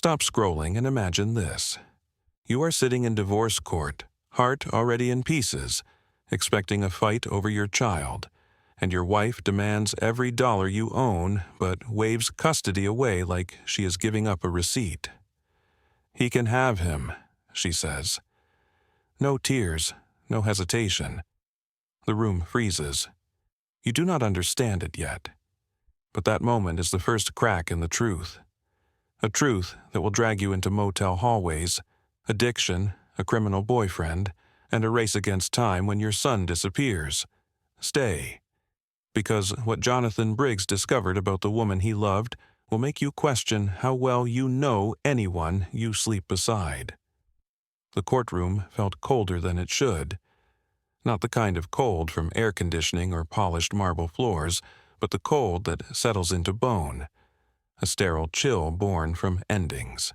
Stop scrolling and imagine this. You are sitting in divorce court, heart already in pieces, expecting a fight over your child, and your wife demands every dollar you own but waves custody away like she is giving up a receipt. "He can have him," she says. No tears, no hesitation. The room freezes. You do not understand it yet. But that moment is the first crack in the truth. A truth that will drag you into motel hallways, addiction, a criminal boyfriend, and a race against time when your son disappears. Stay. Because what Jonathan Briggs discovered about the woman he loved will make you question how well you know anyone you sleep beside. The courtroom felt colder than it should. Not the kind of cold from air conditioning or polished marble floors, but the cold that settles into bone, a sterile chill born from endings.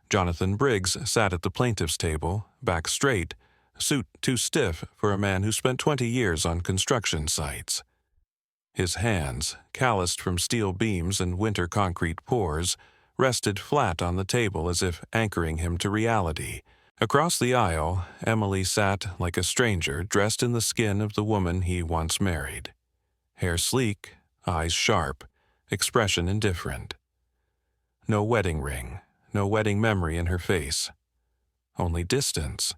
Jonathan Briggs sat at the plaintiff's table, back straight, suit too stiff for a man who spent 20 years on construction sites. His hands, calloused from steel beams and winter concrete pours, rested flat on the table as if anchoring him to reality. Across the aisle, Emily sat like a stranger dressed in the skin of the woman he once married. Hair sleek, eyes sharp, expression indifferent. No wedding ring, no wedding memory in her face. Only distance.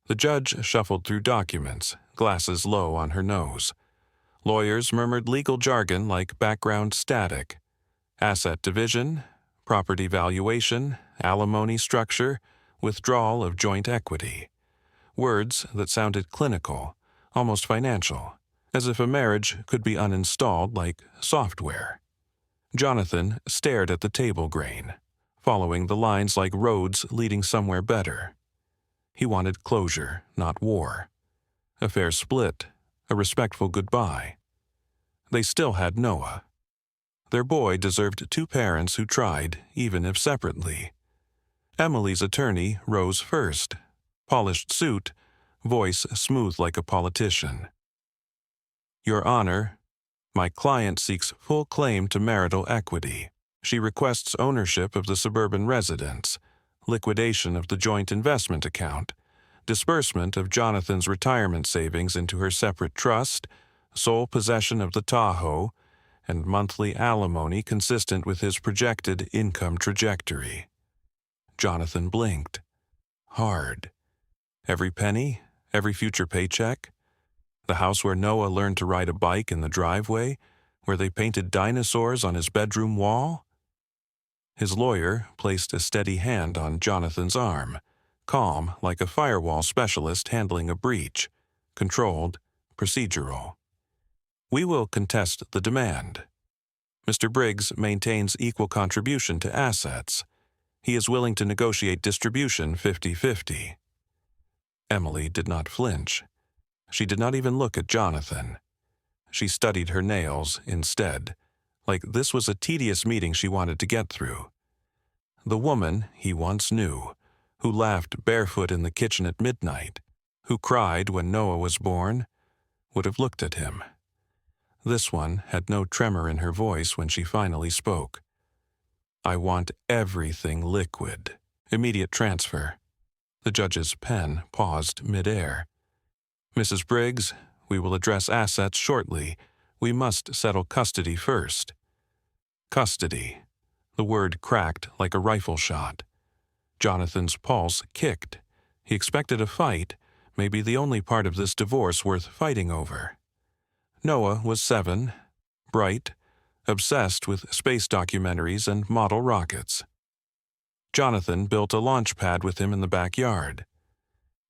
The judge shuffled through documents, glasses low on her nose. Lawyers murmured legal jargon like background static. Asset division, property valuation, alimony structure, withdrawal of joint equity. Words that sounded clinical, almost financial, as if a marriage could be uninstalled like software. Jonathan stared at the table grain, following the lines like roads leading somewhere better. He wanted closure, not war. A fair split, a respectful goodbye. They still had Noah. Their boy deserved two parents who tried, even if separately. Emily's attorney rose first, polished suit, voice smooth like a politician. "Your Honor, my client seeks full claim to marital equity. She requests ownership of the suburban residence, liquidation of the joint investment account, disbursement of Jonathan's retirement savings into her separate trust, sole possession of the Tahoe, and monthly alimony consistent with his projected income trajectory." Jonathan blinked. Hard. Every penny, every future paycheck. The house where Noah learned to ride a bike in the driveway, where they painted dinosaurs on his bedroom wall. His lawyer placed a steady hand on Jonathan's arm, calm like a firewall specialist handling a breach, controlled, procedural. "We will contest the demand. Mr. Briggs maintains equal contribution to assets. He is willing to negotiate distribution 50-50. Emily did not flinch. She did not even look at Jonathan. She studied her nails instead, like this was a tedious meeting she wanted to get through. The woman he once knew, who laughed barefoot in the kitchen at midnight, who cried when Noah was born, would have looked at him. This one had no tremor in her voice when she finally spoke. "I want everything liquid. Immediate transfer." The judge's pen paused midair. "Mrs. Briggs, we will address assets shortly. We must settle custody first." Custody. The word cracked like a rifle shot. Jonathan's pulse kicked. He expected a fight, maybe the only part of this divorce worth fighting over. Noah was 7, bright, obsessed with space documentaries and model rockets. Jonathan built a launch pad with him in the backyard.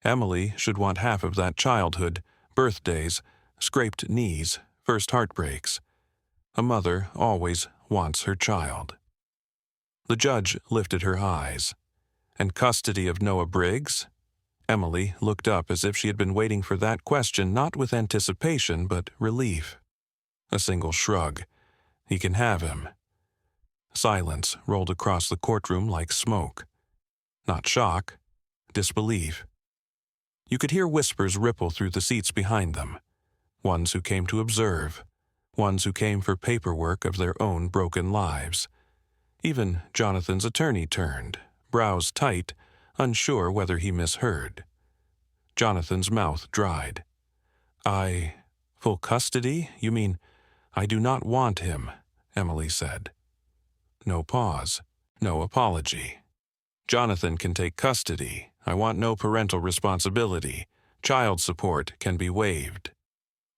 Emily should want half of that childhood, birthdays, scraped knees, first heartbreaks. A mother always wants her child. The judge lifted her eyes. And custody of Noah Briggs? Emily looked up as if she had been waiting for that question not with anticipation but relief. A single shrug. He can have him. Silence rolled across the courtroom like smoke. Not shock, disbelief. You could hear whispers ripple through the seats behind them. Ones who came to observe. Ones who came for paperwork of their own broken lives. Even Jonathan's attorney turned, brows tight, unsure whether he misheard. Jonathan's mouth dried. Full custody? You mean, I do not want him, Emily said. No pause, no apology. Jonathan can take custody. I want no parental responsibility. Child support can be waived.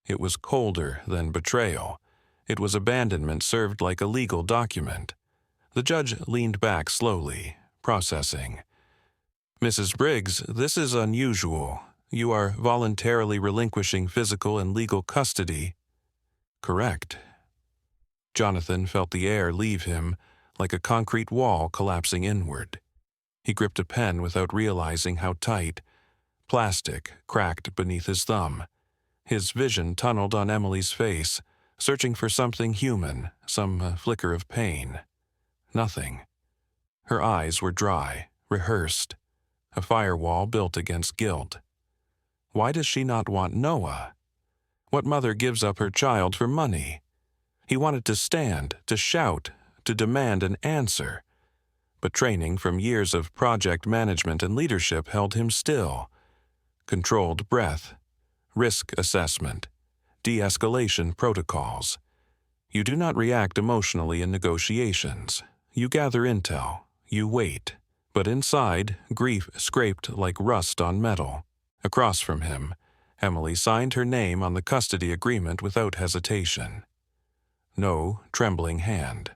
It was colder than betrayal. It was abandonment served like a legal document. The judge leaned back slowly, processing. Mrs. Briggs, this is unusual. You are voluntarily relinquishing physical and legal custody. Correct. Jonathan felt the air leave him, like a concrete wall collapsing inward. He gripped a pen without realizing how tight. Plastic cracked beneath his thumb. His vision tunneled on Emily's face, searching for something human, some flicker of pain. Nothing. Her eyes were dry, rehearsed. A firewall built against guilt. Why does she not want Noah? What mother gives up her child for money? He wanted to stand, to shout, to demand an answer. But training from years of project management and leadership held him still. Controlled breath, risk assessment, de-escalation protocols. You do not react emotionally in negotiations. You gather intel, you wait. But inside, grief scraped like rust on metal. Across from him, Emily signed her name on the custody agreement without hesitation. No trembling hand.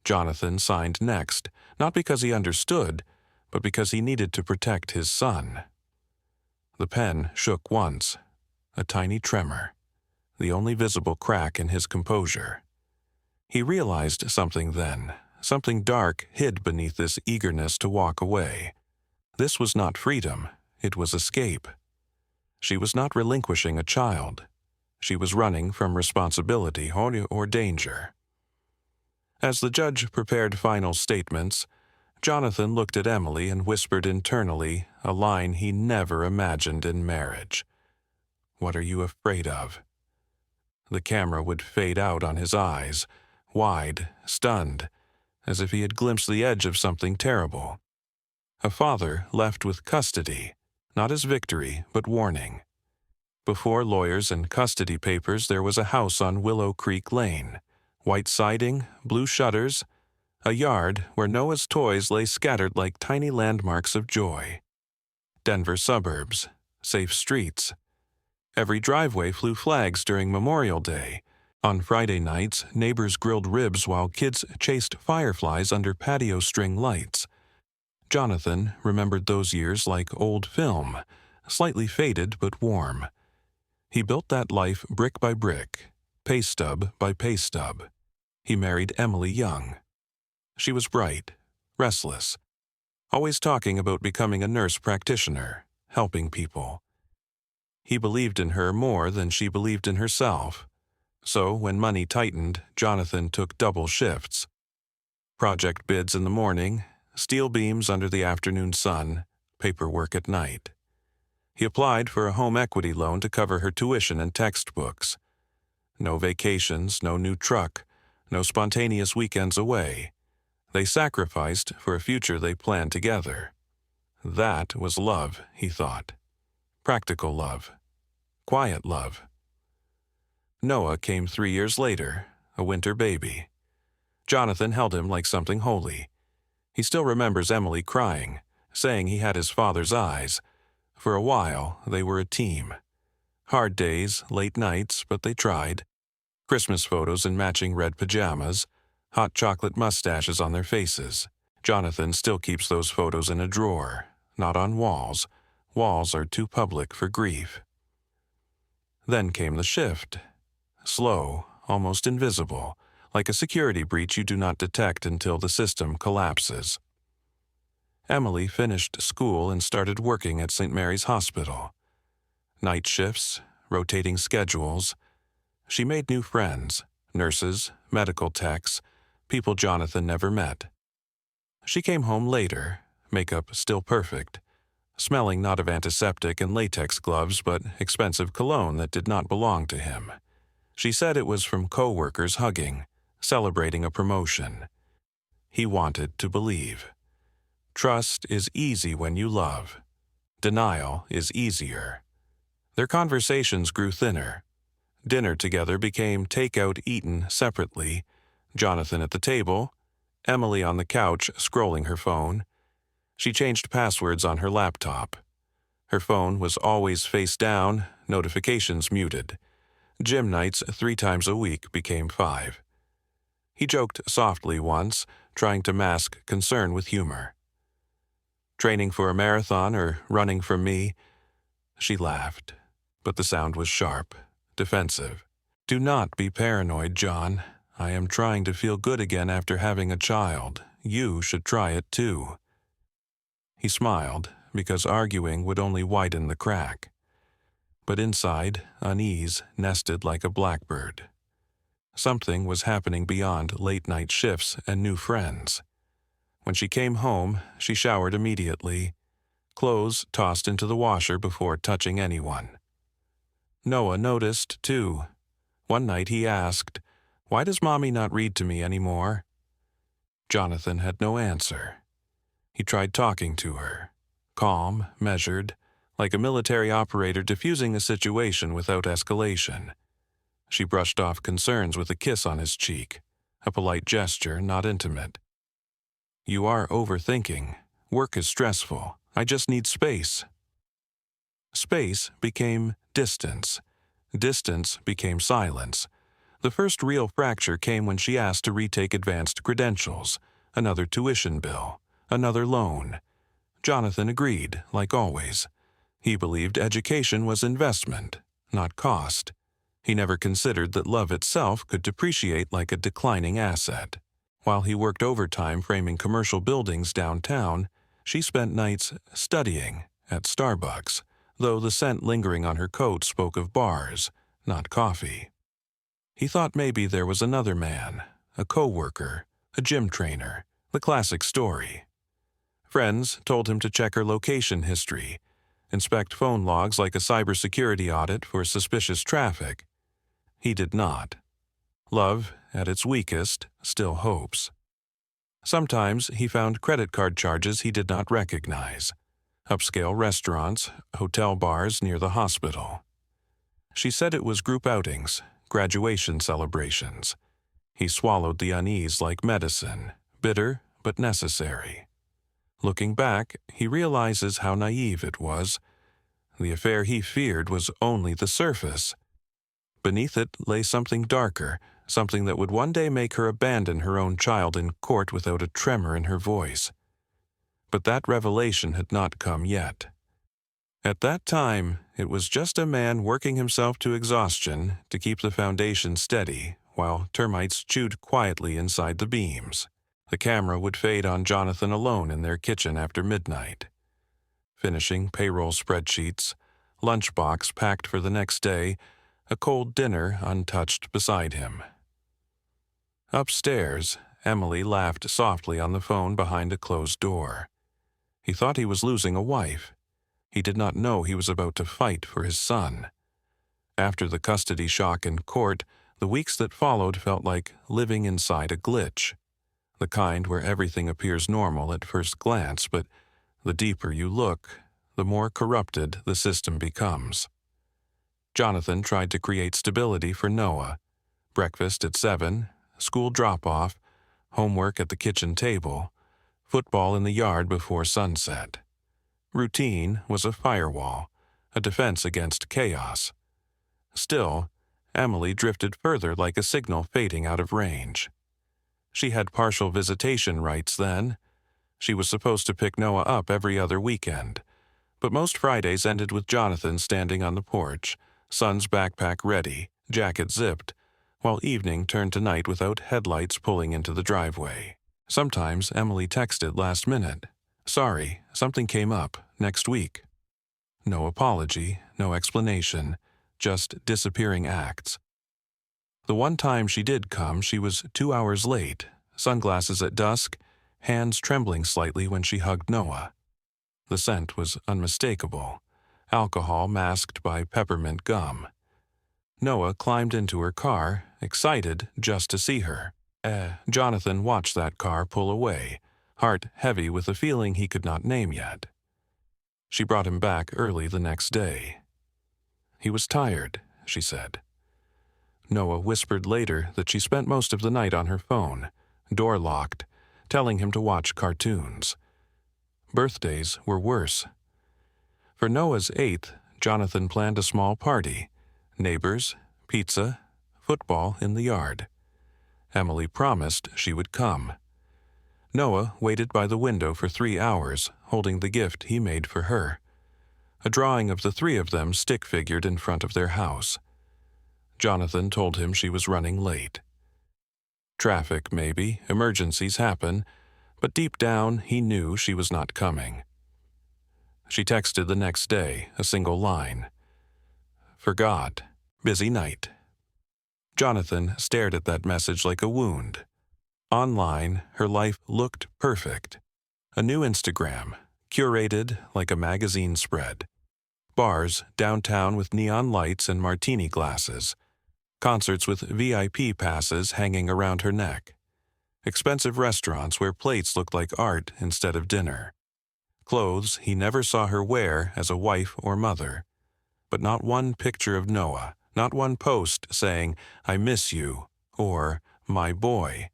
Jonathan signed next, not because he understood, but because he needed to protect his son. The pen shook once, a tiny tremor, the only visible crack in his composure. He realized something then, something dark hid beneath this eagerness to walk away. This was not freedom, it was escape. She was not relinquishing a child. She was running from responsibility or danger. As the judge prepared final statements, Jonathan looked at Emily and whispered internally a line he never imagined in marriage. What are you afraid of? The camera would fade out on his eyes, wide, stunned, as if he had glimpsed the edge of something terrible. A father left with custody, not as victory, but warning. Before lawyers and custody papers, there was a house on Willow Creek Lane. White siding, blue shutters, a yard where Noah's toys lay scattered like tiny landmarks of joy. Denver suburbs, safe streets. Every driveway flew flags during Memorial Day. On Friday nights, neighbors grilled ribs while kids chased fireflies under patio string lights. Jonathan remembered those years like old film, slightly faded but warm. He built that life brick by brick, pay stub by pay stub. He married Emily young. She was bright, restless, always talking about becoming a nurse practitioner, helping people. He believed in her more than she believed in herself. So when money tightened, Jonathan took double shifts. Project bids in the morning, steel beams under the afternoon sun, paperwork at night. He applied for a home equity loan to cover her tuition and textbooks. No vacations, no new truck, no spontaneous weekends away. They sacrificed for a future they planned together. That was love, he thought. Practical love. Quiet love. Noah came 3 years later, a winter baby. Jonathan held him like something holy. He still remembers Emily crying, saying he had his father's eyes. For a while, they were a team. Hard days, late nights, but they tried. Christmas photos in matching red pajamas, hot chocolate mustaches on their faces. Jonathan still keeps those photos in a drawer, not on walls. Walls are too public for grief. Then came the shift. Slow, almost invisible, like a security breach you do not detect until the system collapses. Emily finished school and started working at St. Mary's Hospital. Night shifts, rotating schedules. She made new friends, nurses, medical techs, people Jonathan never met. She came home later, makeup still perfect, smelling not of antiseptic and latex gloves but expensive cologne that did not belong to him. She said it was from co-workers hugging, celebrating a promotion. He wanted to believe. Trust is easy when you love. Denial is easier. Their conversations grew thinner. Dinner together became takeout eaten separately, Jonathan at the table, Emily on the couch scrolling her phone. She changed passwords on her laptop. Her phone was always face down, notifications muted. Gym nights 3 times a week became 5. He joked softly once, trying to mask concern with humor. "Training for a marathon or running from me?" She laughed, but the sound was sharp, defensive. "Do not be paranoid, John. I am trying to feel good again after having a child. You should try it too." He smiled, because arguing would only widen the crack. But inside, unease nested like a blackbird. Something was happening beyond late-night shifts and new friends. When she came home, she showered immediately, clothes tossed into the washer before touching anyone. Noah noticed, too. One night he asked, "Why does Mommy not read to me anymore?" Jonathan had no answer. He tried talking to her, calm, measured, like a military operator diffusing a situation without escalation. She brushed off concerns with a kiss on his cheek, a polite gesture, not intimate. "You are overthinking. Work is stressful. I just need space." Space became distance. Distance became silence. The first real fracture came when she asked to retake advanced credentials, another tuition bill, another loan. Jonathan agreed, like always. He believed education was investment, not cost. He never considered that love itself could depreciate like a declining asset. While he worked overtime framing commercial buildings downtown, she spent nights studying at Starbucks, though the scent lingering on her coat spoke of bars, not coffee. He thought maybe there was another man, a co-worker, a gym trainer, the classic story. Friends told him to check her location history, inspect phone logs like a cybersecurity audit for suspicious traffic. He did not. Love, at its weakest, still hopes. Sometimes he found credit card charges he did not recognize. Upscale restaurants, hotel bars near the hospital. She said it was group outings, graduation celebrations. He swallowed the unease like medicine, bitter but necessary. Looking back, he realizes how naive it was. The affair he feared was only the surface. Beneath it lay something darker, something that would one day make her abandon her own child in court without a tremor in her voice. But that revelation had not come yet. At that time, it was just a man working himself to exhaustion to keep the foundation steady, while termites chewed quietly inside the beams. The camera would fade on Jonathan alone in their kitchen after midnight. Finishing payroll spreadsheets, lunchbox packed for the next day, a cold dinner untouched beside him. Upstairs, Emily laughed softly on the phone behind a closed door. He thought he was losing a wife. He did not know he was about to fight for his son. After the custody shock in court, the weeks that followed felt like living inside a glitch. The kind where everything appears normal at first glance, but the deeper you look, the more corrupted the system becomes. Jonathan tried to create stability for Noah. Breakfast at 7, school drop-off, homework at the kitchen table, football in the yard before sunset. Routine was a firewall, a defense against chaos. Still, Emily drifted further like a signal fading out of range. She had partial visitation rights then. She was supposed to pick Noah up every other weekend, but most Fridays ended with Jonathan standing on the porch, son's backpack ready, jacket zipped, while evening turned to night without headlights pulling into the driveway. Sometimes Emily texted last minute, "Sorry, something came up, next week." No apology, no explanation, just disappearing acts. The one time she did come, she was 2 hours late, sunglasses at dusk, hands trembling slightly when she hugged Noah. The scent was unmistakable, alcohol masked by peppermint gum. Noah climbed into her car, excited just to see her. Jonathan watched that car pull away, heart heavy with a feeling he could not name yet. She brought him back early the next day. He was tired, she said. Noah whispered later that she spent most of the night on her phone, door locked, telling him to watch cartoons. Birthdays were worse. For Noah's 8th, Jonathan planned a small party, neighbors, pizza, football in the yard. Emily promised she would come. Noah waited by the window for 3 hours, holding the gift he made for her. A drawing of the 3 of them stick-figured in front of their house. Jonathan told him she was running late. Traffic, maybe, emergencies happen, but deep down he knew she was not coming. She texted the next day, a single line. Forgot. Busy night. Jonathan stared at that message like a wound. Online, her life looked perfect. A new Instagram, curated like a magazine spread. Bars downtown with neon lights and martini glasses. Concerts with VIP passes hanging around her neck. Expensive restaurants where plates looked like art instead of dinner. Clothes he never saw her wear as a wife or mother. But not one picture of Noah, not one post saying, I miss you, or my boy.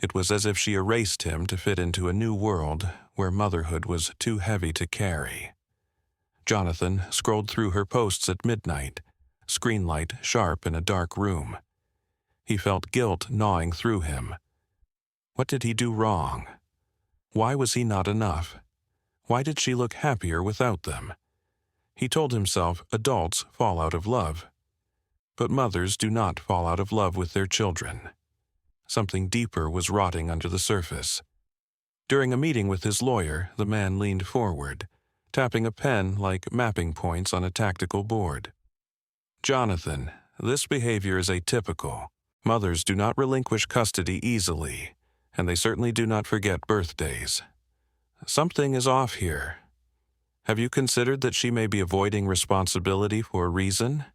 It was as if she erased him to fit into a new world where motherhood was too heavy to carry. Jonathan scrolled through her posts at midnight, screen light sharp in a dark room. He felt guilt gnawing through him. What did he do wrong? Why was he not enough? Why did she look happier without them? He told himself adults fall out of love. But mothers do not fall out of love with their children. Something deeper was rotting under the surface. During a meeting with his lawyer, the man leaned forward, tapping a pen like mapping points on a tactical board. Jonathan, this behavior is atypical. Mothers do not relinquish custody easily, and they certainly do not forget birthdays. Something is off here. Have you considered that she may be avoiding responsibility for a reason?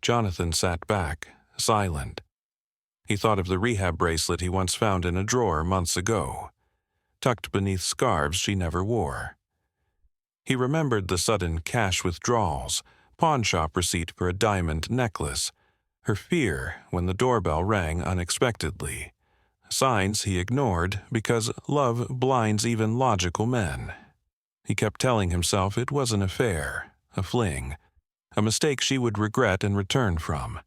Jonathan sat back, silent. He thought of the rehab bracelet he once found in a drawer months ago, tucked beneath scarves she never wore. He remembered the sudden cash withdrawals, pawnshop receipt for a diamond necklace, her fear when the doorbell rang unexpectedly. Signs he ignored because love blinds even logical men. He kept telling himself it was an affair, a fling, a mistake she would regret and return from.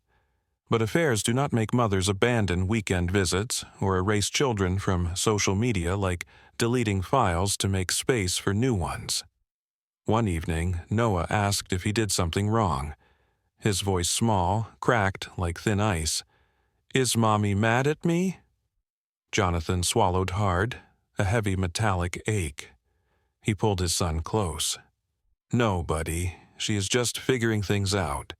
But affairs do not make mothers abandon weekend visits or erase children from social media like deleting files to make space for new ones. One evening, Noah asked if he did something wrong. His voice small, cracked like thin ice. Is Mommy mad at me? Jonathan swallowed hard, a heavy metallic ache. He pulled his son close. No, buddy, she is just figuring things out.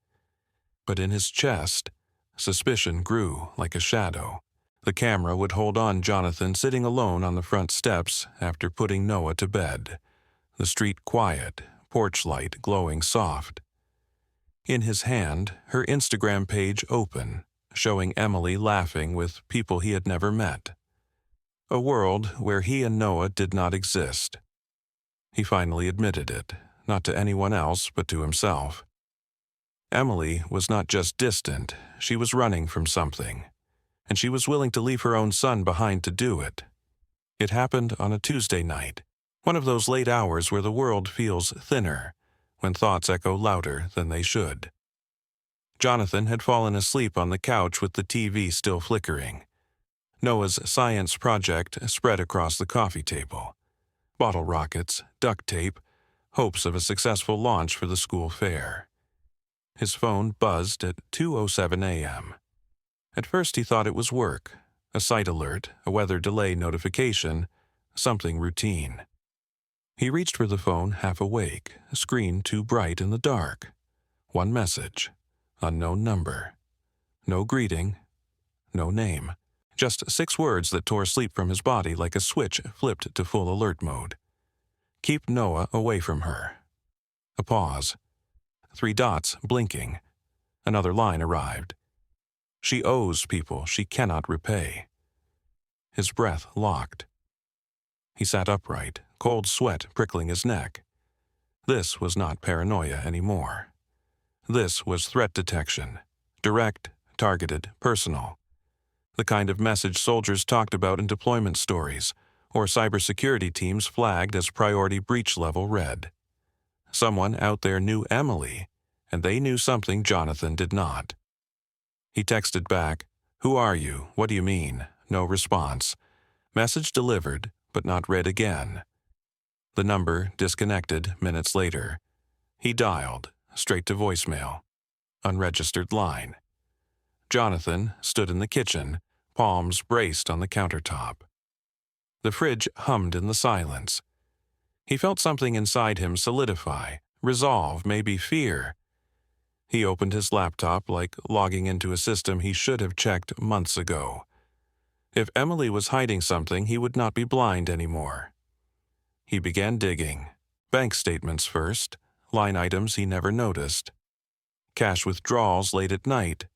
But in his chest, suspicion grew like a shadow. The camera would hold on Jonathan sitting alone on the front steps after putting Noah to bed. The street quiet, porch light glowing soft. In his hand, her Instagram page open, showing Emily laughing with people he had never met. A world where he and Noah did not exist. He finally admitted it, not to anyone else but to himself. Emily was not just distant, she was running from something, and she was willing to leave her own son behind to do it. It happened on a Tuesday night, one of those late hours where the world feels thinner, when thoughts echo louder than they should. Jonathan had fallen asleep on the couch with the TV still flickering. Noah's science project spread across the coffee table. Bottle rockets, duct tape, hopes of a successful launch for the school fair. His phone buzzed at 2:07 a.m. At first he thought it was work, a site alert, a weather delay notification, something routine. He reached for the phone half awake, a screen too bright in the dark. One message, unknown number. No greeting, no name. Just 6 words that tore sleep from his body like a switch flipped to full alert mode. Keep Noah away from her. A pause. 3 dots blinking. Another line arrived. She owes people she cannot repay. His breath locked. He sat upright, cold sweat prickling his neck. This was not paranoia anymore. This was threat detection. Direct, targeted, personal. The kind of message soldiers talked about in deployment stories, or cybersecurity teams flagged as priority breach level red. Someone out there knew Emily, and they knew something Jonathan did not. He texted back, "Who are you? What do you mean?" No response. Message delivered, but not read again. The number disconnected minutes later. He dialed, straight to voicemail. Unregistered line. Jonathan stood in the kitchen, palms braced on the countertop. The fridge hummed in the silence. He felt something inside him solidify, resolve, maybe fear. He opened his laptop like logging into a system he should have checked months ago. If Emily was hiding something, he would not be blind anymore. He began digging. Bank statements first, line items he never noticed. Cash withdrawals late at night.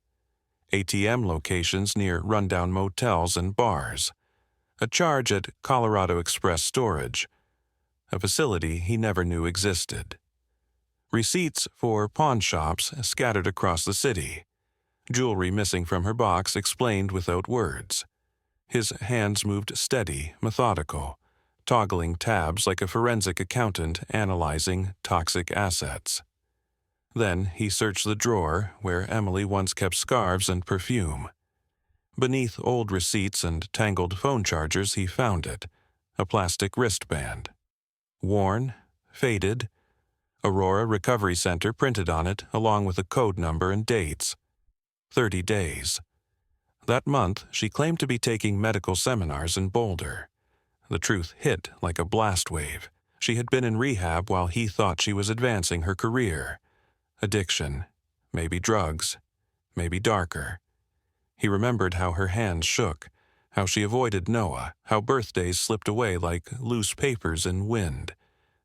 ATM locations near rundown motels and bars. A charge at Colorado Express Storage, a facility he never knew existed. Receipts for pawn shops scattered across the city. Jewelry missing from her box explained without words. His hands moved steady, methodical, toggling tabs like a forensic accountant analyzing toxic assets. Then he searched the drawer where Emily once kept scarves and perfume. Beneath old receipts and tangled phone chargers he found it, a plastic wristband. Worn, faded, Aurora Recovery Center printed on it along with a code number and dates. 30 days. That month, she claimed to be taking medical seminars in Boulder. The truth hit like a blast wave. She had been in rehab while he thought she was advancing her career. Addiction, maybe drugs, maybe darker. He remembered how her hands shook, how she avoided Noah, how birthdays slipped away like loose papers in wind,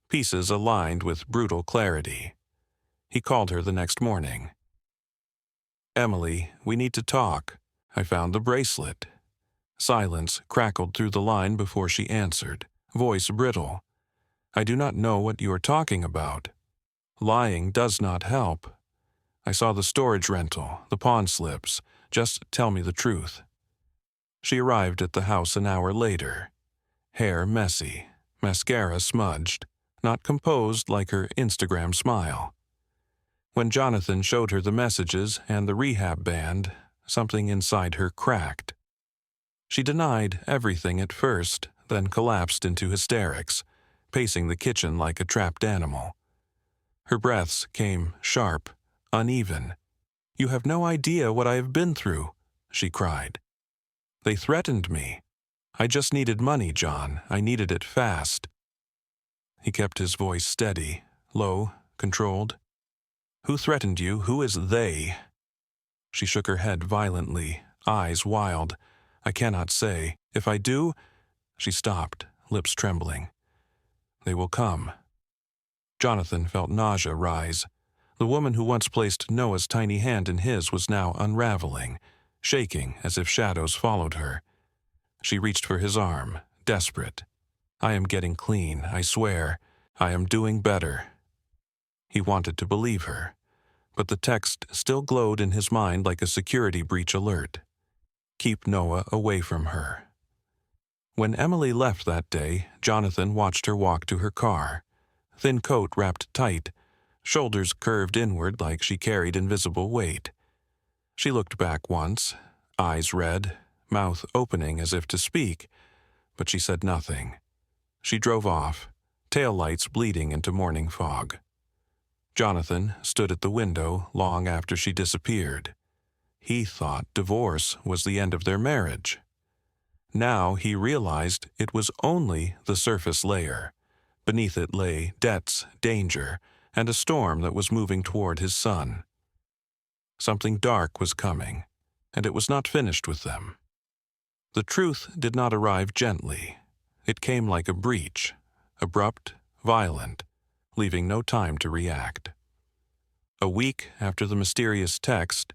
pieces aligned with brutal clarity. He called her the next morning. "Emily, we need to talk. I found the bracelet." Silence crackled through the line before she answered, voice brittle. "I do not know what you are talking about. Lying does not help. I saw the storage rental, the pawn slips. Just tell me the truth." She arrived at the house an hour later. Hair messy, mascara smudged, not composed like her Instagram smile. When Jonathan showed her the messages and the rehab band, something inside her cracked. She denied everything at first, then collapsed into hysterics, pacing the kitchen like a trapped animal. Her breaths came sharp, uneven. "You have no idea what I have been through," she cried. "They threatened me. I just needed money, John. I needed it fast." He kept his voice steady, low, controlled. "Who threatened you? Who is they?" She shook her head violently, eyes wild. "I cannot say. If I do—" She stopped, lips trembling. "They will come." Jonathan felt nausea rise. The woman who once placed Noah's tiny hand in his was now unraveling, shaking as if shadows followed her. She reached for his arm, desperate. "I am getting clean, I swear. I am doing better." He wanted to believe her, but the text still glowed in his mind like a security breach alert. Keep Noah away from her. When Emily left that day, Jonathan watched her walk to her car. Thin coat wrapped tight, shoulders curved inward like she carried invisible weight. She looked back once, eyes red, mouth opening as if to speak, but she said nothing. She drove off, taillights bleeding into morning fog. Jonathan stood at the window long after she disappeared. He thought divorce was the end of their marriage. Now he realized it was only the surface layer. Beneath it lay debts, danger, and a storm that was moving toward his son. Something dark was coming, and it was not finished with them. The truth did not arrive gently. It came like a breach, abrupt, violent, leaving no time to react. A week after the mysterious text,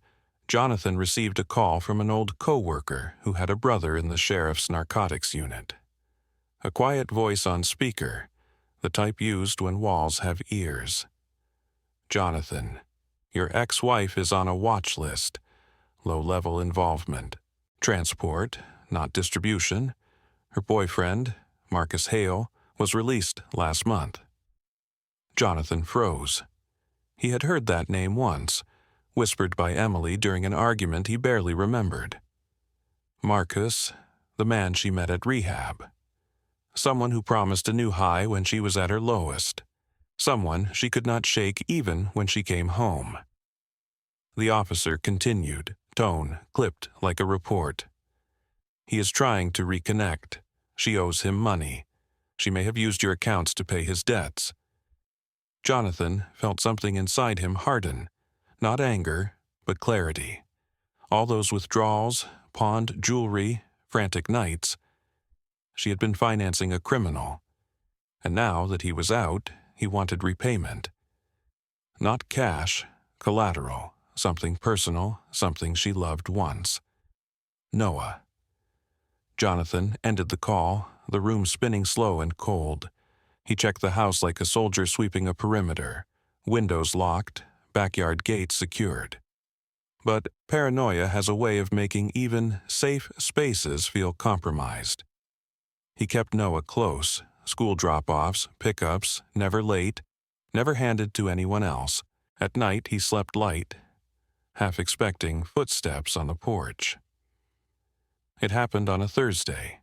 Jonathan received a call from an old co-worker who had a brother in the sheriff's narcotics unit. A quiet voice on speaker, the type used when walls have ears. Jonathan, your ex-wife is on a watch list. Low-level involvement. Transport, not distribution. Her boyfriend, Marcus Hale, was released last month. Jonathan froze. He had heard that name once, whispered by Emily during an argument he barely remembered. Marcus, the man she met at rehab. Someone who promised a new high when she was at her lowest. Someone she could not shake even when she came home. The officer continued, tone clipped like a report. He is trying to reconnect. She owes him money. She may have used your accounts to pay his debts. Jonathan felt something inside him harden, not anger, but clarity. All those withdrawals, pawned jewelry, frantic nights. She had been financing a criminal. And now that he was out, he wanted repayment. Not cash, collateral, something personal, something she loved once. Noah. Jonathan ended the call, the room spinning slow and cold. He checked the house like a soldier sweeping a perimeter, windows locked, backyard gates secured. But paranoia has a way of making even safe spaces feel compromised. He kept Noah close, school drop-offs, pickups, never late, never handed to anyone else. At night he slept light, half expecting footsteps on the porch. It happened on a Thursday.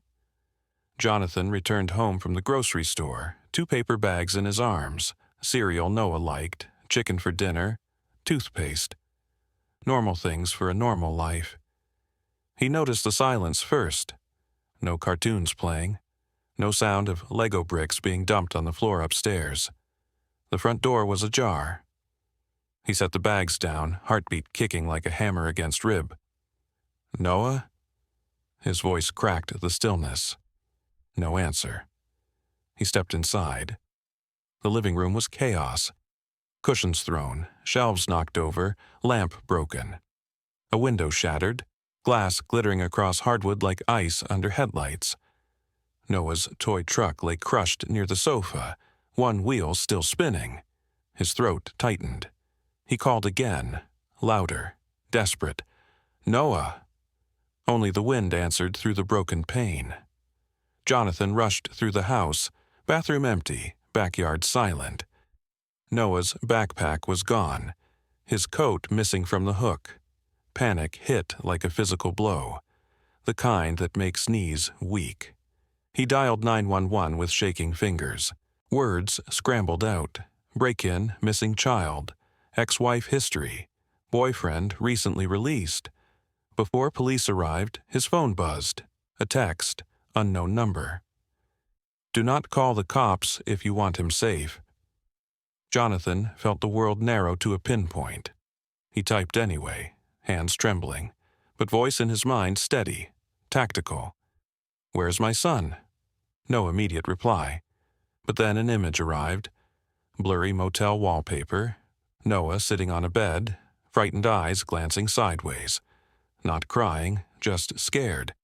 Jonathan returned home from the grocery store, 2 paper bags in his arms, cereal Noah liked, chicken for dinner, toothpaste. Normal things for a normal life. He noticed the silence first. No cartoons playing. No sound of Lego bricks being dumped on the floor upstairs. The front door was ajar. He set the bags down, heartbeat kicking like a hammer against rib. "Noah?" His voice cracked the stillness. No answer. He stepped inside. The living room was chaos. Cushions thrown, shelves knocked over, lamp broken. A window shattered, glass glittering across hardwood like ice under headlights. Noah's toy truck lay crushed near the sofa, one wheel still spinning. His throat tightened. He called again, louder, desperate. "Noah!" Only the wind answered through the broken pane. Jonathan rushed through the house, bathroom empty, backyard silent. Noah's backpack was gone, his coat missing from the hook. Panic hit like a physical blow, the kind that makes knees weak. He dialed 911 with shaking fingers. Words scrambled out. Break-in, missing child, ex-wife history, boyfriend recently released. Before police arrived, his phone buzzed. A text, unknown number. "Do not call the cops if you want him safe." Jonathan felt the world narrow to a pinpoint. He typed anyway, hands trembling, but voice in his mind steady, tactical. "Where's my son?" No immediate reply. But then an image arrived. Blurry motel wallpaper. Noah sitting on a bed, frightened eyes glancing sideways. Not crying, just scared.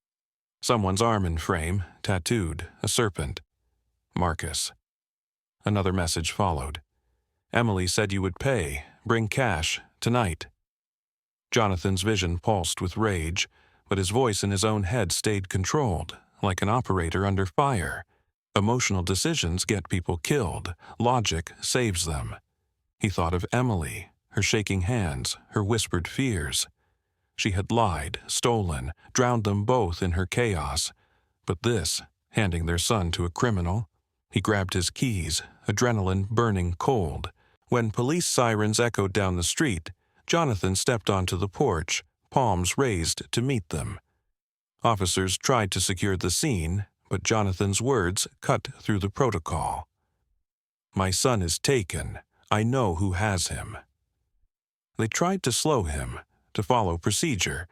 Someone's arm in frame, tattooed, a serpent. Marcus. Another message followed. "Emily said you would pay. Bring cash, tonight." Jonathan's vision pulsed with rage, but his voice in his own head stayed controlled, like an operator under fire. Emotional decisions get people killed. Logic saves them. He thought of Emily, her shaking hands, her whispered fears. She had lied, stolen, drowned them both in her chaos. But this, handing their son to a criminal. He grabbed his keys, adrenaline burning cold. When police sirens echoed down the street, Jonathan stepped onto the porch, palms raised to meet them. Officers tried to secure the scene, but Jonathan's words cut through the protocol. "My son is taken. I know who has him." They tried to slow him, to follow procedure,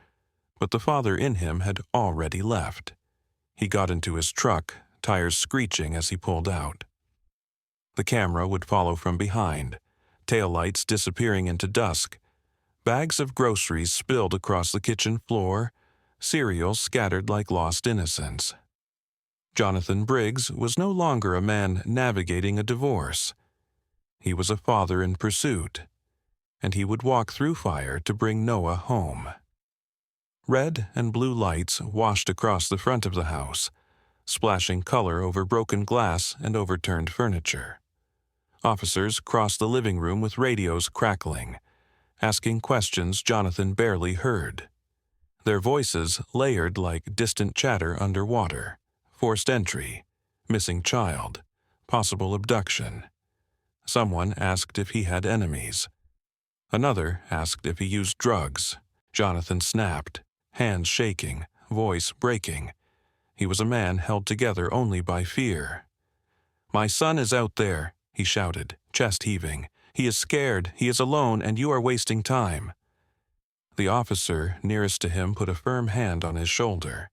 but the father in him had already left. He got into his truck, tires screeching as he pulled out. The camera would follow from behind, taillights disappearing into dusk. Bags of groceries spilled across the kitchen floor, cereal scattered like lost innocence. Jonathan Briggs was no longer a man navigating a divorce. He was a father in pursuit, and he would walk through fire to bring Noah home. Red and blue lights washed across the front of the house, splashing color over broken glass and overturned furniture. Officers crossed the living room with radios crackling, asking questions Jonathan barely heard. Their voices layered like distant chatter underwater. Forced entry, missing child, possible abduction. Someone asked if he had enemies. Another asked if he used drugs. Jonathan snapped, hands shaking, voice breaking. He was a man held together only by fear. "My son is out there," he shouted, chest heaving. "He is scared, he is alone, and you are wasting time." The officer nearest to him put a firm hand on his shoulder.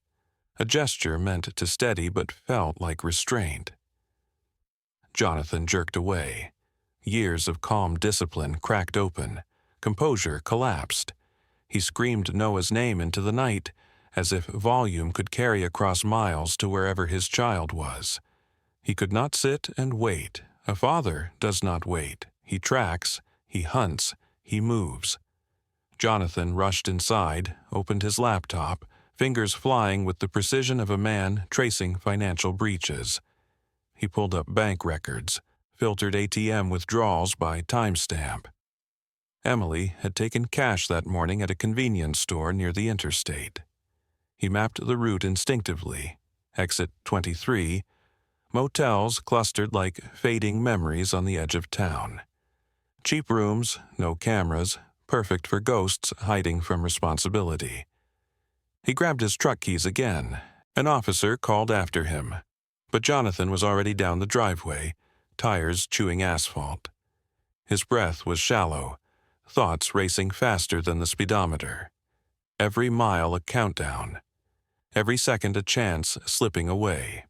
A gesture meant to steady but felt like restraint. Jonathan jerked away. Years of calm discipline cracked open. Composure collapsed. He screamed Noah's name into the night, as if volume could carry across miles to wherever his child was. He could not sit and wait. A father does not wait. He tracks, he hunts, he moves. Jonathan rushed inside, opened his laptop, fingers flying with the precision of a man tracing financial breaches. He pulled up bank records, filtered ATM withdrawals by timestamp. Emily had taken cash that morning at a convenience store near the interstate. He mapped the route instinctively. Exit 23, motels clustered like fading memories on the edge of town. Cheap rooms, no cameras, perfect for ghosts hiding from responsibility. He grabbed his truck keys again. An officer called after him, but Jonathan was already down the driveway, tires chewing asphalt. His breath was shallow, thoughts racing faster than the speedometer. Every mile a countdown, every second a chance slipping away.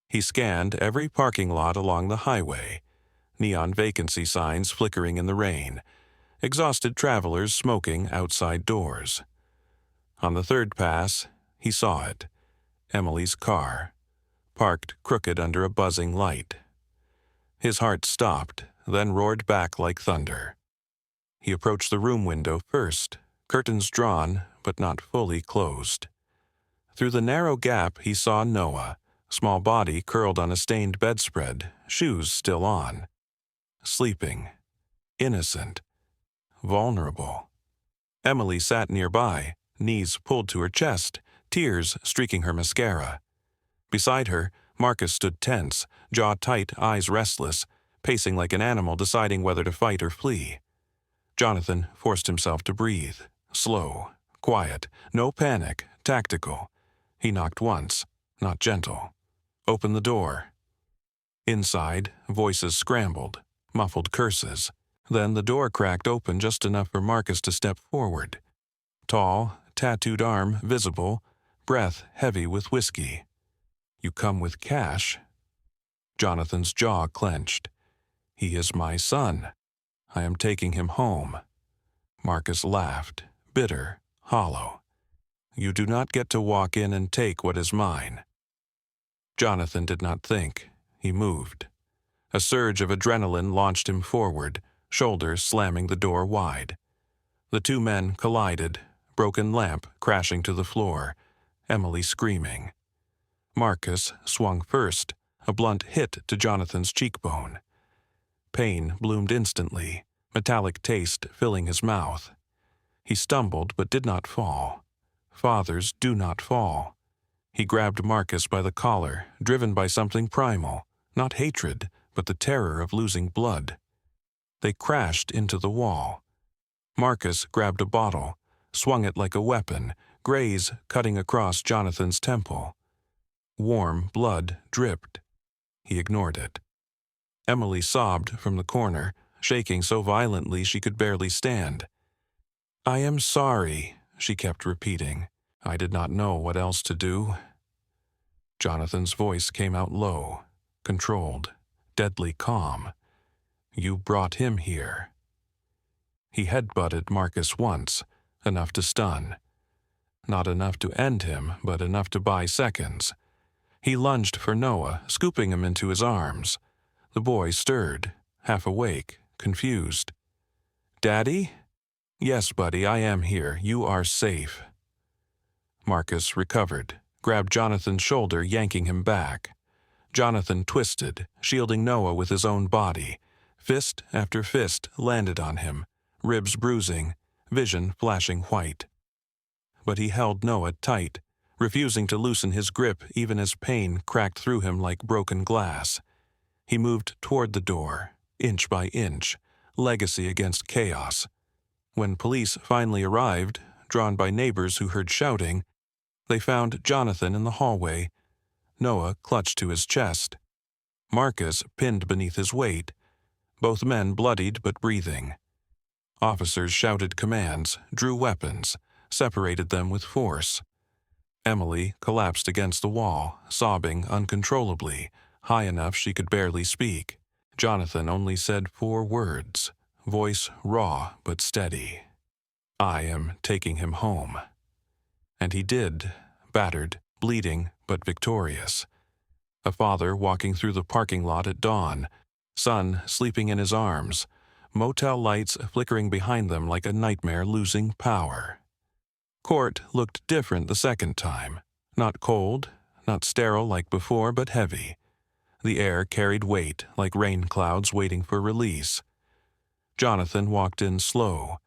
He scanned every parking lot along the highway, neon vacancy signs flickering in the rain, exhausted travelers smoking outside doors. On the third pass, he saw it, Emily's car, parked crooked under a buzzing light. His heart stopped, then roared back like thunder. He approached the room window first, curtains drawn but not fully closed. Through the narrow gap he saw Noah, small body curled on a stained bedspread, shoes still on. Sleeping, innocent, vulnerable. Emily sat nearby, knees pulled to her chest, tears streaking her mascara. Beside her, Marcus stood tense, jaw tight, eyes restless, pacing like an animal deciding whether to fight or flee. Jonathan forced himself to breathe, slow, quiet, no panic, tactical. He knocked once, not gentle. Opened the door. Inside, voices scrambled, muffled curses. Then the door cracked open just enough for Marcus to step forward. Tall, tattooed arm visible, breath heavy with whiskey. "You come with cash?" Jonathan's jaw clenched. "He is my son. I am taking him home." Marcus laughed, bitter, hollow. "You do not get to walk in and take what is mine." Jonathan did not think. He moved. A surge of adrenaline launched him forward, shoulders slamming the door wide. The two men collided, broken lamp crashing to the floor, Emily screaming. Marcus swung first, a blunt hit to Jonathan's cheekbone. Pain bloomed instantly, metallic taste filling his mouth. He stumbled but did not fall. Fathers do not fall. He grabbed Marcus by the collar, driven by something primal, not hatred, but the terror of losing blood. They crashed into the wall. Marcus grabbed a bottle, swung it like a weapon, graze cutting across Jonathan's temple. Warm blood dripped. He ignored it. Emily sobbed from the corner, shaking so violently she could barely stand. "I am sorry," she kept repeating. "I did not know what else to do." Jonathan's voice came out low, controlled, deadly calm. "You brought him here." He headbutted Marcus once, enough to stun. Not enough to end him, but enough to buy seconds. He lunged for Noah, scooping him into his arms. The boy stirred, half awake, confused. "Daddy?" "Yes, buddy, I am here. You are safe." Marcus recovered, grabbed Jonathan's shoulder, yanking him back. Jonathan twisted, shielding Noah with his own body. Fist after fist landed on him, ribs bruising, vision flashing white. But he held Noah tight, refusing to loosen his grip even as pain cracked through him like broken glass. He moved toward the door, inch by inch, legacy against chaos. When police finally arrived, drawn by neighbors who heard shouting, they found Jonathan in the hallway, Noah clutched to his chest, Marcus pinned beneath his weight, both men bloodied but breathing. Officers shouted commands, drew weapons, separated them with force. Emily collapsed against the wall, sobbing uncontrollably, high enough she could barely speak. Jonathan only said 4 words, voice raw but steady. "I am taking him home." And he did, battered, bleeding, but victorious. A father walking through the parking lot at dawn, son sleeping in his arms, motel lights flickering behind them like a nightmare losing power. Court looked different the second time. Not cold, not sterile like before, but heavy. The air carried weight like rain clouds waiting for release. Jonathan walked in slow,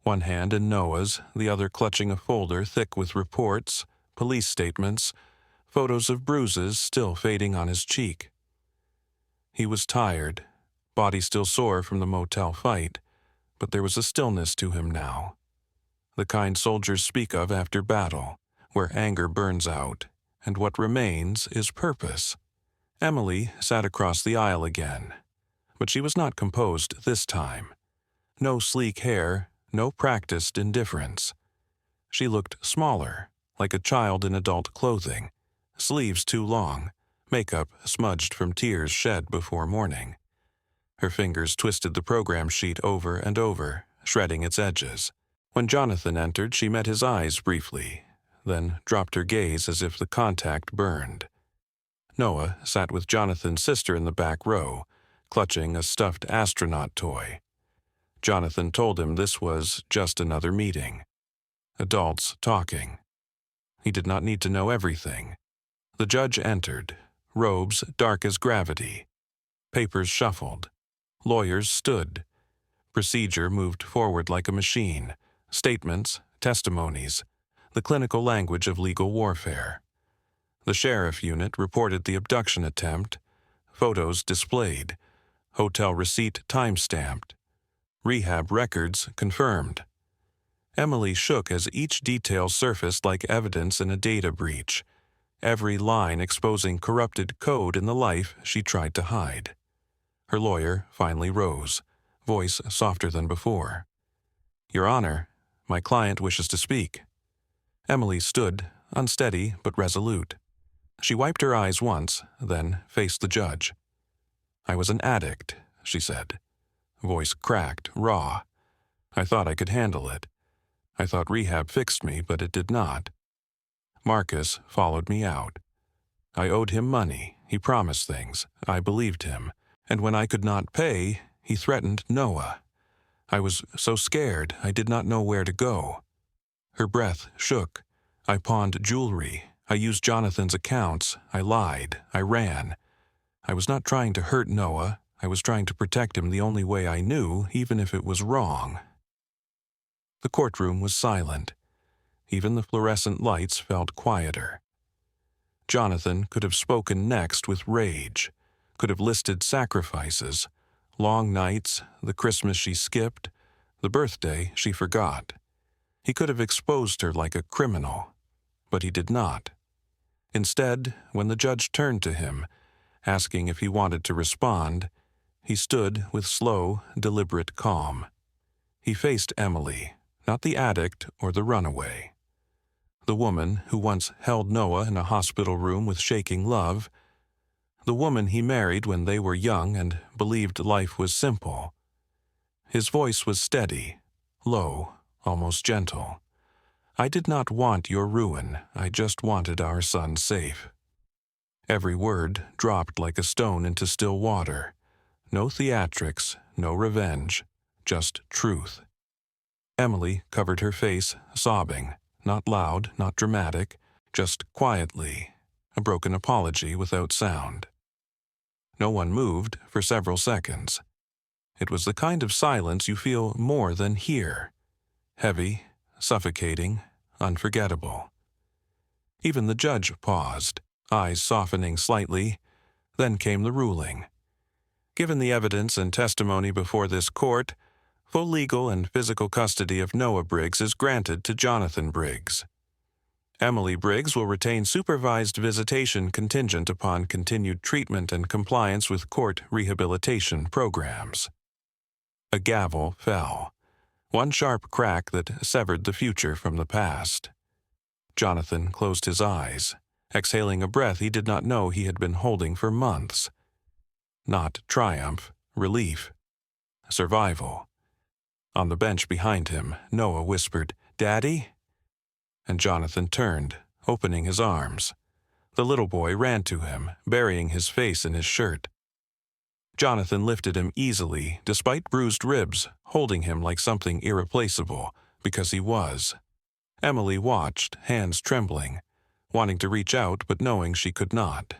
one hand in Noah's, the other clutching a folder thick with reports, police statements, photos of bruises still fading on his cheek. He was tired, body still sore from the motel fight, but there was a stillness to him now. The kind soldiers speak of after battle, where anger burns out, and what remains is purpose. Emily sat across the aisle again, but she was not composed this time. No sleek hair, no practiced indifference. She looked smaller, like a child in adult clothing, sleeves too long, makeup smudged from tears shed before morning. Her fingers twisted the program sheet over and over, shredding its edges. When Jonathan entered, she met his eyes briefly, then dropped her gaze as if the contact burned. Noah sat with Jonathan's sister in the back row, clutching a stuffed astronaut toy. Jonathan told him this was just another meeting. Adults talking. He did not need to know everything. The judge entered, robes dark as gravity. Papers shuffled. Lawyers stood. Procedure moved forward like a machine. Statements, testimonies, the clinical language of legal warfare. The sheriff unit reported the abduction attempt, photos displayed, hotel receipt time-stamped, rehab records confirmed. Emily shook as each detail surfaced like evidence in a data breach, every line exposing corrupted code in the life she tried to hide. Her lawyer finally rose, voice softer than before. "Your Honor, my client wishes to speak." Emily stood, unsteady but resolute. She wiped her eyes once, then faced the judge. "I was an addict," she said. Voice cracked, raw. "I thought I could handle it. I thought rehab fixed me, but it did not. Marcus followed me out. I owed him money. He promised things. I believed him. And when I could not pay, he threatened Noah. I was so scared I did not know where to go." Her breath shook. "I pawned jewelry. I used Jonathan's accounts. I lied. I ran. I was not trying to hurt Noah. I was trying to protect him the only way I knew, even if it was wrong." The courtroom was silent. Even the fluorescent lights felt quieter. Jonathan could have spoken next with rage, could have listed sacrifices, long nights, the Christmas she skipped, the birthday she forgot. He could have exposed her like a criminal, but he did not. Instead, when the judge turned to him, asking if he wanted to respond, he stood with slow, deliberate calm. He faced Emily, not the addict or the runaway. The woman who once held Noah in a hospital room with shaking love, the woman he married when they were young and believed life was simple. His voice was steady, low, almost gentle. I did not want your ruin, I just wanted our son safe. Every word dropped like a stone into still water. No theatrics, no revenge, just truth. Emily covered her face, sobbing, not loud, not dramatic, just quietly, a broken apology without sound. No one moved for several seconds. It was the kind of silence you feel more than hear. Heavy, suffocating, unforgettable. Even the judge paused, eyes softening slightly. Then came the ruling. Given the evidence and testimony before this court, full legal and physical custody of Noah Briggs is granted to Jonathan Briggs. Emily Briggs will retain supervised visitation contingent upon continued treatment and compliance with court rehabilitation programs. A gavel fell, one sharp crack that severed the future from the past. Jonathan closed his eyes, exhaling a breath he did not know he had been holding for months. Not triumph, relief. Survival. On the bench behind him, Noah whispered, "Daddy?" And Jonathan turned, opening his arms. The little boy ran to him, burying his face in his shirt. Jonathan lifted him easily, despite bruised ribs, holding him like something irreplaceable, because he was. Emily watched, hands trembling, wanting to reach out but knowing she could not.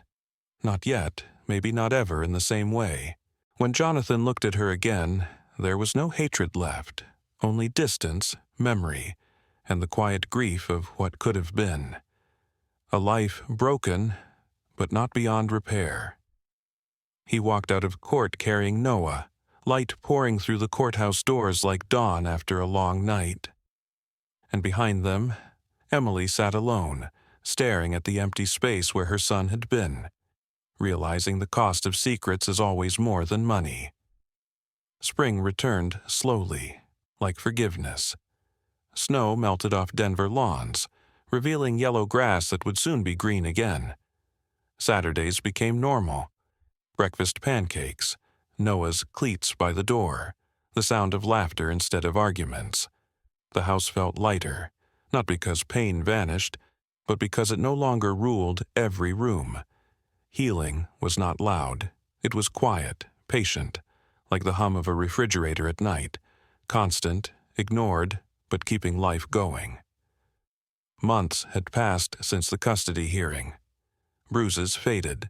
Not yet, maybe not ever in the same way. When Jonathan looked at her again, there was no hatred left, only distance, memory, and the quiet grief of what could have been. A life broken, but not beyond repair. He walked out of court carrying Noah, light pouring through the courthouse doors like dawn after a long night. And behind them, Emily sat alone, staring at the empty space where her son had been, realizing the cost of secrets is always more than money. Spring returned slowly, like forgiveness. Snow melted off Denver lawns, revealing yellow grass that would soon be green again. Saturdays became normal. Breakfast pancakes, Noah's cleats by the door, the sound of laughter instead of arguments. The house felt lighter, not because pain vanished, but because it no longer ruled every room. Healing was not loud. It was quiet, patient, like the hum of a refrigerator at night, constant, ignored, but keeping life going. Months had passed since the custody hearing. Bruises faded.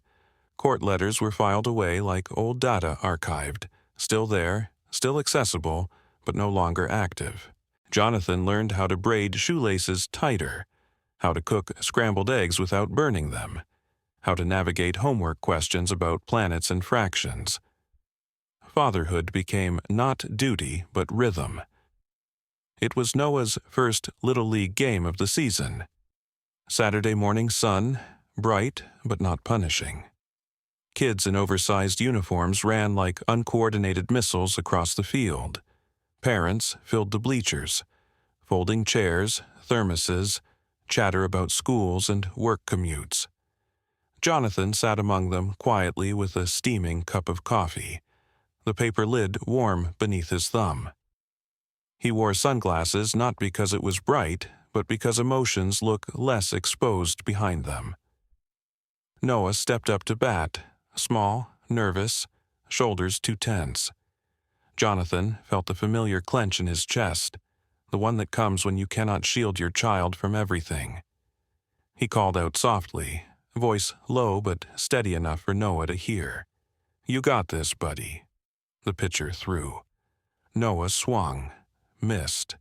Court letters were filed away like old data archived, still there, still accessible, but no longer active. Jonathan learned how to braid shoelaces tighter, how to cook scrambled eggs without burning them, how to navigate homework questions about planets and fractions. Fatherhood became not duty, but rhythm. It was Noah's first Little League game of the season. Saturday morning sun, bright but not punishing. Kids in oversized uniforms ran like uncoordinated missiles across the field. Parents filled the bleachers, folding chairs, thermoses, chatter about schools and work commutes. Jonathan sat among them quietly with a steaming cup of coffee, the paper lid warm beneath his thumb. He wore sunglasses not because it was bright, but because emotions look less exposed behind them. Noah stepped up to bat, small, nervous, shoulders too tense. Jonathan felt the familiar clench in his chest, the one that comes when you cannot shield your child from everything. He called out softly, voice low but steady enough for Noah to hear. "You got this, buddy." The pitcher threw. Noah swung, missed.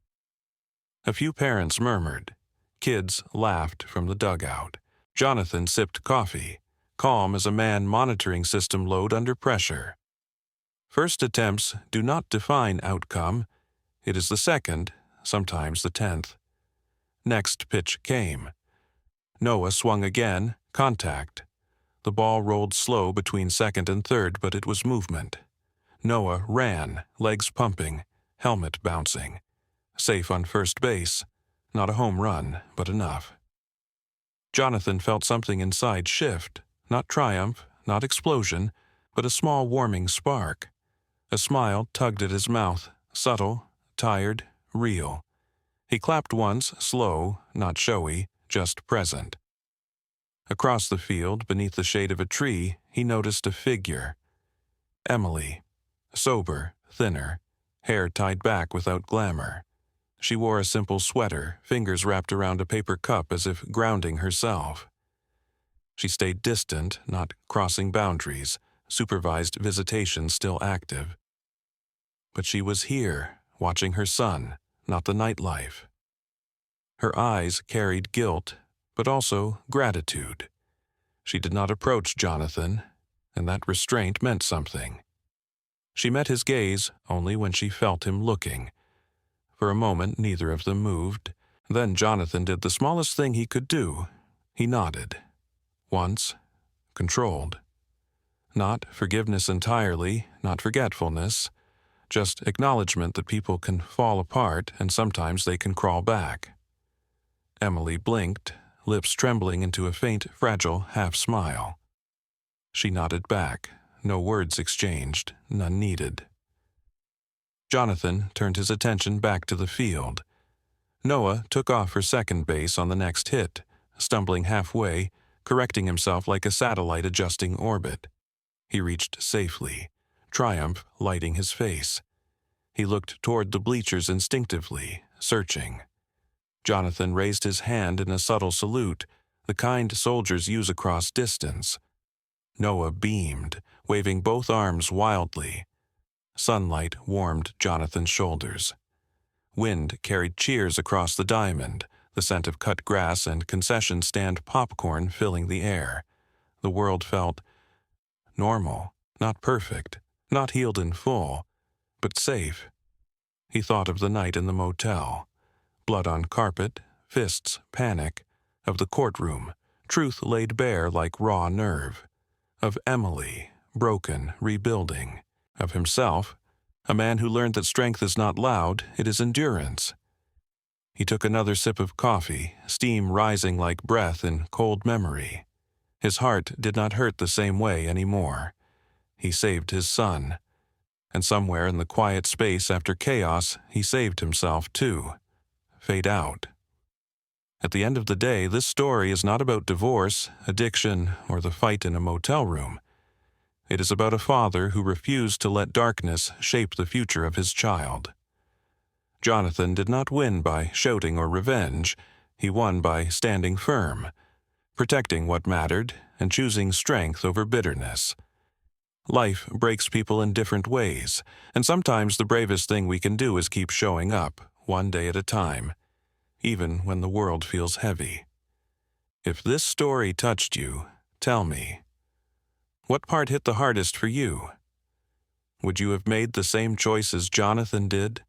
A few parents murmured. Kids laughed from the dugout. Jonathan sipped coffee, calm as a man monitoring system load under pressure. First attempts do not define outcome. It is the second, sometimes the 10th. Next pitch came. Noah swung again, contact. The ball rolled slow between second and third, but it was movement. Noah ran, legs pumping, helmet bouncing. Safe on first base. Not a home run, but enough. Jonathan felt something inside shift, not triumph, not explosion, but a small warming spark. A smile tugged at his mouth, subtle, tired, real. He clapped once, slow, not showy, just present. Across the field, beneath the shade of a tree, he noticed a figure. Emily. Sober, thinner, hair tied back without glamour. She wore a simple sweater, fingers wrapped around a paper cup as if grounding herself. She stayed distant, not crossing boundaries, supervised visitation still active. But she was here, watching her son, not the nightlife. Her eyes carried guilt, but also gratitude. She did not approach Jonathan, and that restraint meant something. She met his gaze only when she felt him looking. For a moment, neither of them moved. Then Jonathan did the smallest thing he could do. He nodded. Once, controlled. Not forgiveness entirely, not forgetfulness, just acknowledgement that people can fall apart and sometimes they can crawl back. Emily blinked, lips trembling into a faint, fragile half-smile. She nodded back, no words exchanged, none needed. Jonathan turned his attention back to the field. Noah took off for second base on the next hit, stumbling halfway, correcting himself like a satellite adjusting orbit. He reached safely, triumph lighting his face. He looked toward the bleachers instinctively, searching. Jonathan raised his hand in a subtle salute, the kind soldiers use across distance. Noah beamed, waving both arms wildly. Sunlight warmed Jonathan's shoulders. Wind carried cheers across the diamond, the scent of cut grass and concession stand popcorn filling the air. The world felt normal, not perfect, not healed in full, but safe. He thought of the night in the motel. Blood on carpet, fists, panic. Of the courtroom, truth laid bare like raw nerve. Of Emily, broken, rebuilding. Of himself, a man who learned that strength is not loud, it is endurance. He took another sip of coffee, steam rising like breath in cold memory. His heart did not hurt the same way anymore. He saved his son. And somewhere in the quiet space after chaos, he saved himself too. Fade out. At the end of the day, this story is not about divorce, addiction, or the fight in a motel room. It is about a father who refused to let darkness shape the future of his child. Jonathan did not win by shouting or revenge. He won by standing firm, protecting what mattered, and choosing strength over bitterness. Life breaks people in different ways, and sometimes the bravest thing we can do is keep showing up, one day at a time, even when the world feels heavy. If this story touched you, tell me. What part hit the hardest for you? Would you have made the same choice as Jonathan did?